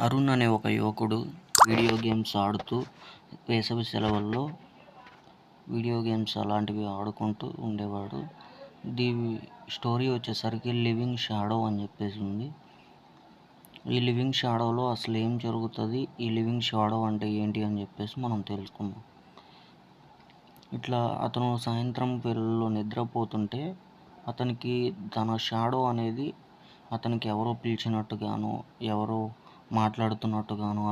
అరుణ్ అనే ఒక యువకుడు వీడియో గేమ్స్ ఆడుతూ వేసవి సెలవుల్లో వీడియో గేమ్స్ అలాంటివి ఆడుకుంటూ ఉండేవాడు. స్టోరీ వచ్చేసరికి లివింగ్ షాడో అని చెప్పేసి ఉంది. ఈ లివింగ్ షాడోలో అసలు ఏం జరుగుతుంది, ఈ లివింగ్ షాడో అంటే ఏంటి అని చెప్పేసి మనం తెలుసుకుందాం. ఇట్లా అతను సాయంత్రం వేళల్లో నిద్రపోతుంటే అతనికి తన షాడో అనేది అతనికి ఎవరో పిలిచినట్టుగాను, ఎవరో మాట్లాడుతున్నట్టుగాను,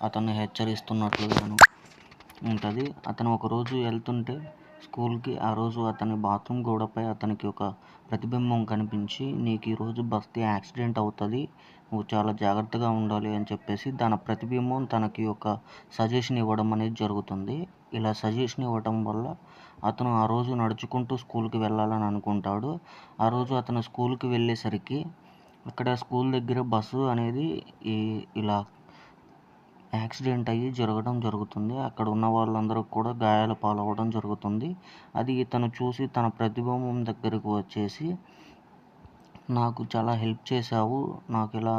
అతన్ని హెచ్చరిస్తున్నట్లుగాను ఉంటుంది. అతను ఒకరోజు వెళ్తుంటే స్కూల్కి, ఆ రోజు అతని బాత్రూమ్ గోడపై అతనికి ఒక ప్రతిబింబం కనిపించి, నీకు ఈరోజు బస్కి యాక్సిడెంట్ అవుతుంది, నువ్వు చాలా జాగ్రత్తగా ఉండాలి అని చెప్పేసి దాని ప్రతిబింబం తనకి ఒక సజెషన్ ఇవ్వడం అనేది జరుగుతుంది. ఇలా సజెషన్ ఇవ్వడం వల్ల అతను ఆ రోజు నడుచుకుంటూ స్కూల్కి వెళ్ళాలని అనుకుంటాడు. ఆ రోజు అతను స్కూల్కి వెళ్ళేసరికి అక్కడ స్కూల్ దగ్గర బస్సు అనేది ఇలా యాక్సిడెంట్ అయ్యి జరుగుతుంది. అక్కడ ఉన్న వాళ్ళందరూ కూడా గాయాల పాలవ్వడం జరుగుతుంది. అది ఇతను చూసి తన ప్రతిబింబం దగ్గరకు వచ్చేసి, నాకు చాలా హెల్ప్ చేశావు, నాకు ఇలా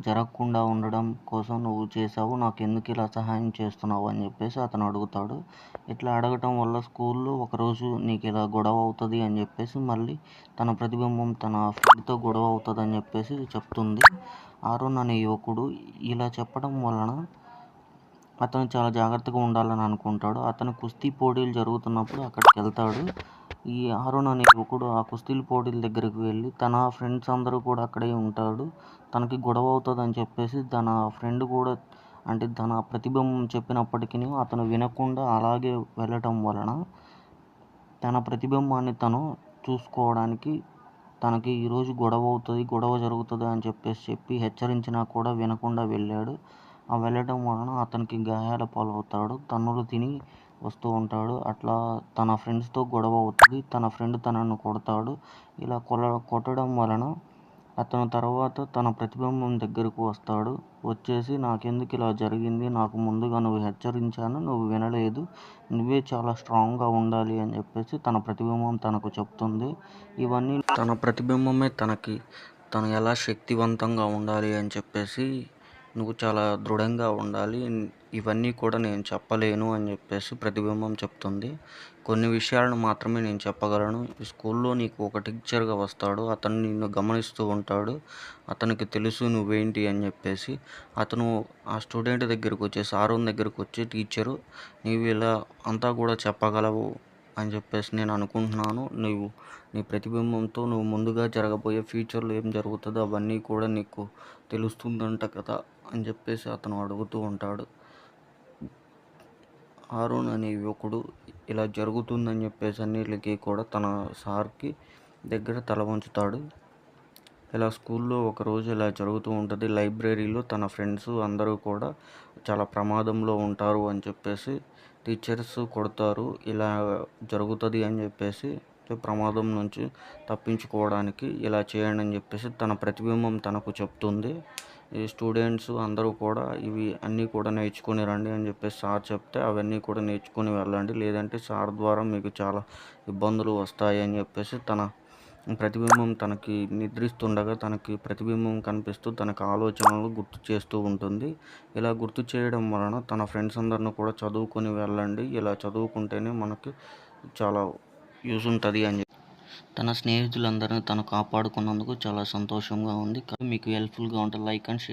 జరగకుండా ఉండడం కోసం నువ్వు చేశావు, నాకు ఎందుకు ఇలా సహాయం చేస్తున్నావు అని చెప్పేసి అతను అడుగుతాడు. ఇట్లా అడగటం వల్ల స్కూల్లో ఒకరోజు నీకు ఇలా గొడవ అవుతుంది అని చెప్పేసి మళ్ళీ తన ప్రతిబింబం తన ఫ్రెండ్తో గొడవ అవుతుంది అని చెప్పేసి చెప్తుంది. అరుణ్ అనే యువకుడు ఇలా చెప్పడం వలన అతను చాలా జాగ్రత్తగా ఉండాలని అనుకుంటాడు. అతను కుస్తీ పోటీలు జరుగుతున్నప్పుడు అక్కడికి వెళ్తాడు. ఈ అరుణ్ అనే యువకుడు ఆ కుస్తీల పోటీల దగ్గరికి వెళ్ళి తన ఫ్రెండ్స్ అందరూ కూడా అక్కడే ఉంటాడు. తనకి గొడవ అవుతుంది అని చెప్పేసి తన ఫ్రెండ్ కూడా, అంటే తన ప్రతిబింబం చెప్పినప్పటికీ అతను వినకుండా అలాగే వెళ్ళటం వలన తన ప్రతిబింబాన్ని తను చూసుకోవడానికి తనకి ఈరోజు గొడవ జరుగుతుంది అని చెప్పి హెచ్చరించినా కూడా వినకుండా వెళ్ళాడు. ఆ వెళ్ళటం వలన అతనికి గాయాల పాలవుతాడు, తన్నులు తిని వస్తూ ఉంటాడు. అట్లా తన ఫ్రెండ్స్తో గొడవ అవుతుంది, తన ఫ్రెండ్ తనను కొడతాడు. ఇలా కొట్టడం వలన అతను తర్వాత తన ప్రతిబింబం దగ్గరకు వస్తాడు. వచ్చేసి, నాకెందుకు ఇలా జరిగింది, నాకు ముందుగా నువ్వు హెచ్చరించాను, నువ్వు వినలేదు, నువ్వే చాలా స్ట్రాంగ్గా ఉండాలి అని చెప్పేసి తన ప్రతిబింబం తనకు చెప్తుంది. ఇవన్నీ తన ప్రతిబింబమే తను ఎలా శక్తివంతంగా ఉండాలి అని చెప్పేసి, నువ్వు చాలా దృఢంగా ఉండాలి, ఇవన్నీ కూడా నేను చెప్పలేను అని చెప్పేసి ప్రతిబింబం చెప్తుంది. కొన్ని విషయాలను మాత్రమే నేను చెప్పగలను. ఈ స్కూల్లో నీకు ఒక టీచర్గా వస్తాడు, అతను నిన్ను గమనిస్తూ ఉంటాడు, అతనికి తెలుసు నువ్వేంటి అని చెప్పేసి. అతను ఆ స్టూడెంట్ దగ్గరకు వచ్చేసి, అరుణ్ దగ్గరకు వచ్చి, టీచరు నీవు ఇలా అంతా కూడా చెప్పగలవు అని చెప్పేసి నేను అనుకుంటున్నాను, నీ ప్రతిబింబంతో నువ్వు ముందుగా జరగబోయే ఫ్యూచర్లో ఏం జరుగుతుందో అవన్నీ కూడా నీకు తెలుస్తుందంట కదా అని చెప్పేసి అతను అడుగుతూ ఉంటాడు. అరుణ్ అనే యువకుడు ఇలా జరుగుతుందని చెప్పేసి అన్నిటికీ కూడా తన సార్కి దగ్గర తల వంచుతాడు. ఇలా స్కూల్లో ఒకరోజు ఇలా జరుగుతూ ఉంటుంది. లైబ్రరీలో తన ఫ్రెండ్స్ అందరూ కూడా చాలా ప్రమాదంలో ఉంటారు అని చెప్పేసి టీచర్స్ కొడతారు. ఇలా జరుగుతుంది అని చెప్పేసి ప్రమాదం నుంచి తప్పించుకోవడానికి ఇలా చేయండి అని చెప్పేసి తన ప్రతిబింబం తనకు చెప్తుంది. ఈ స్టూడెంట్స్ అందరూ కూడా ఇవి అన్నీ కూడా నేర్చుకొని రండి అని చెప్పేసి సార్ చెప్తే అవన్నీ కూడా నేర్చుకొని వెళ్ళండి, లేదంటే సార్ ద్వారా మీకు చాలా ఇబ్బందులు వస్తాయి అని చెప్పేసి తన ప్రతిబింబం తనకి నిద్రిస్తుండగా తనకి ప్రతిబింబం కనిపిస్తూ తనకు ఆలోచనలు గుర్తు చేస్తూ ఉంటుంది. ఇలా గుర్తు చేయడం వలన తన ఫ్రెండ్స్ అందరిని కూడా చదువుకొని వెళ్ళండి, ఇలా చదువుకుంటేనే మనకి చాలా యూజ్ ఉంటుంది అని చెప్పి తన స్నేహితులందరినీ తను కాపాడుకున్నందుకు చాలా సంతోషంగా ఉంది. మీకు హెల్ప్ఫుల్గా ఉంటే లైక్ అండ్ షేర్.